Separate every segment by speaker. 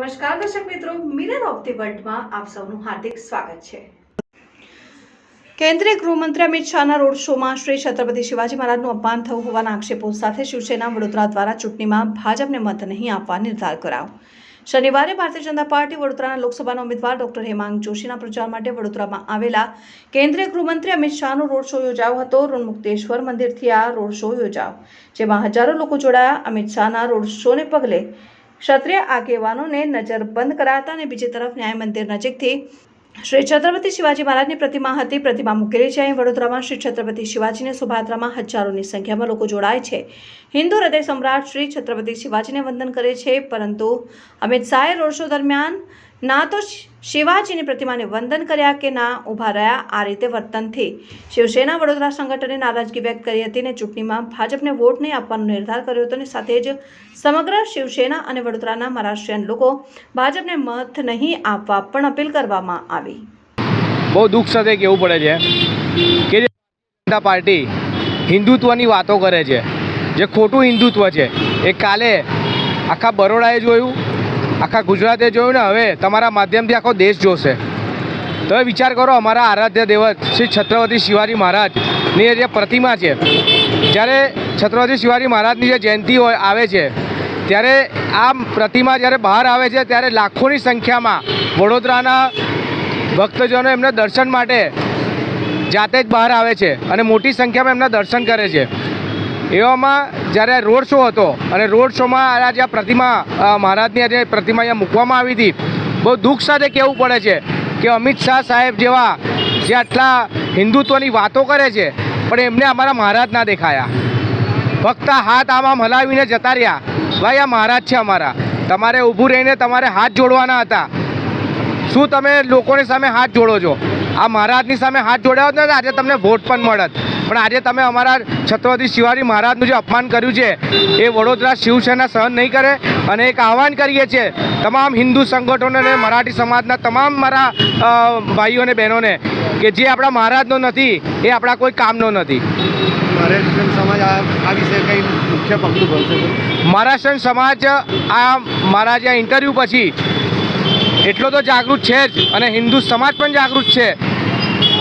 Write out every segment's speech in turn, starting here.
Speaker 1: નમસ્કાર દર્શક મિત્રો, મિરર ઓફ ધી વર્લ્ડમાં આપ સૌનું હાર્દિક સ્વાગત છે। કેન્દ્રીય ગૃહમંત્રી અમિત શાહના રોડ શોમાં શ્રી છત્રપતિ શિવાજી મહારાજનું અપમાન થયું હોવાના આક્ષેપો સાથે શિવસેના વડોદરા દ્વારા ચૂંટણીમાં ભાજપને મત નહીં આપવા નિર્ધાર કરાયો। શનિવારે ભારતીય જનતા પાર્ટી વડોદરાના લોકસભાના ઉમેદવાર ડોક્ટર હેમાંગ જોશીના પ્રચાર માટે વડોદરામાં આવેલા કેન્દ્રીય ગૃહમંત્રી અમિત શાહનો રોડ શો યોજાયો હતો। ઋણમુક્તેશ્વર મંદિરથી આ રોડ શો યોજાયો, જેમાં હજારો લોકો જોડાયા। અમિત શાહના રોડ શોને પગલે ક્ષત્રિય આગેવાનોને નજરબંધ કરાયા અને બીજી તરફ ન્યાય મંદિર નજીકથી શ્રી છત્રપતિ શિવાજી મહારાજની પ્રતિમા હતી। પ્રતિમા મૂકેલી છે। અહીં વડોદરામાં શ્રી છત્રપતિ શિવાજીની શોભાયાત્રામાં હજારોની સંખ્યામાં લોકો જોડાય છે। હિન્દુ હૃદય સમ્રાટ શ્રી છત્રપતિ શિવાજીને વંદન કરે છે, પરંતુ અમિત શાહે રોડ શો દરમિયાન ના તો શિવાજીની પ્રતિમાને વંદન કર્યા કે ના ઊભા રહ્યા। આ રીતે વર્તનથી શિવસેના વડોદરા સંગઠને નારાજગી વ્યક્ત કરી હતી અને ચૂંટણીમાં ભાજપને વોટ નહીં આપવાનો નિર્ધાર કર્યો હતો અને સાથે જ સમગ્ર શિવસેના અને વડોદરાના મહારાષ્ટ્રીયન લોકો ભાજપને મત નહીં આપવા પણ અપીલ કરવામાં આવી।
Speaker 2: બહુ દુઃખ સાથે કહેવું પડે છે કે જનતા પાર્ટી હિન્દુત્વની વાતો કરે છે, જે ખોટું હિન્દુત્વ છે એ કાલે આખા બરોડાએ જોયું, આખા ગુજરાતે જોયું ને હવે તમારા માધ્યમથી આખો દેશ જોશે। તમે વિચાર કરો, અમારા આરાધ્ય દેવત શ્રી છત્રપતિ શિવાજી મહારાજની જે પ્રતિમા છે, જ્યારે છત્રપતિ શિવાજી મહારાજની જે જયંતિ હોય આવે છે ત્યારે આ પ્રતિમા જ્યારે બહાર આવે છે ત્યારે લાખોની સંખ્યામાં વડોદરાના ભક્તજનો એમના દર્શન માટે જાતે જ બહાર આવે છે અને મોટી સંખ્યામાં એમના દર્શન કરે છે। એવામાં જ્યારે રોડ શો હતો અને રોડ શોમાં આ જે પ્રતિમા મહારાજની આજે પ્રતિમા અહીંયા મૂકવામાં આવી હતી, બહુ દુઃખ સાથે કહેવું પડે છે કે અમિત શાહ સાહેબ જેવા જે આટલા હિન્દુત્વની વાતો કરે છે પણ એમને અમારા મહારાજ ના દેખાયા। ફક્ત હાથ આમ હલાવીને જતા રહ્યા। ભાઈ, આ મહારાજ છે અમારા, તમારે ઊભું રહીને તમારે હાથ જોડવાના હતા। શું તમે લોકોની સામે હાથ જોડો છો? આ મહારાજની સામે હાથ જોડ્યા હોત ને આજે તમને વોટ પણ મળત, પણ આજે તમે અમારા છત્રપતિ શિવાજી મહારાજનું જે અપમાન કર્યું છે એ વડોદરા શિવસેના સહન નહીં કરે। અને એક આહવાન કરીએ છીએ તમામ હિન્દુ સંગઠનોને, મરાઠી સમાજના તમામ મારા ભાઈઓ અને બહેનોને કે જે આપણા મહારાજનો નથી એ આપણા કોઈ કામનો નથી।
Speaker 3: મહારાષ્ટ્રીયન સમાજ આ વિશે કંઈ મુખ્ય પગલું ભરશે?
Speaker 2: મહારાષ્ટ્રીયન સમાજ આ મારા જે ઇન્ટરવ્યૂ પછી એટલો તો જાગૃત છે જ, અને હિન્દુ સમાજ પણ જાગૃત છે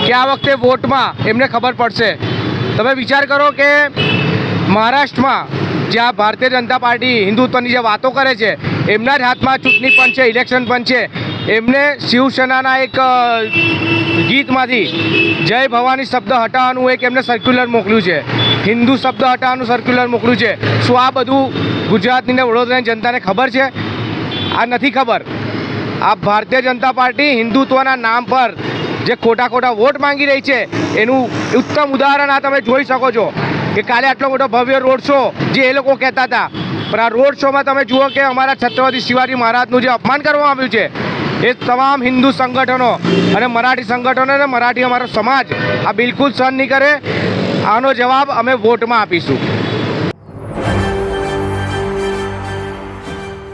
Speaker 2: કે આ વખતે વોટમાં એમને ખબર પડશે। તમે વિચાર કરો કે મહારાષ્ટ્રમાં જ્યાં ભારતીય જનતા પાર્ટી હિન્દુત્વની જે વાતો કરે છે એમના જ હાથમાં ચૂંટણી પંચ છે, ઇલેક્શન પંચ છે। એમને શિવસેનાના એક ગીતમાંથી જય ભવાની શબ્દ હટાવવાનું એક એમને સર્ક્યુલર મોકલ્યું છે, હિન્દુ શબ્દ હટાવવાનું સર્ક્યુલર મોકલ્યું છે। શું આ બધું ગુજરાતની ને વડોદરાની જનતાને ખબર છે? આ નથી ખબર। આ ભારતીય જનતા પાર્ટી હિન્દુત્વના નામ પર જે ખોટા ખોટા વોટ માંગી રહી છે એનું ઉત્તમ ઉદાહરણ આ તમે જોઈ શકો છો કે કાલે આટલો મોટો ભવ્ય રોડ શો જે એ લોકો કહેતા હતા, પણ આ રોડ શોમાં તમે જુઓ કે અમારા છત્રપતિ શિવાજી મહારાજનું જે અપમાન કરવામાં આવ્યું છે એ તમામ હિન્દુ સંગઠનો અને મરાઠી સંગઠનો અને મરાઠી અમારો સમાજ આ બિલકુલ સહન નહીં કરે। આનો જવાબ અમે વોટમાં આપીશું।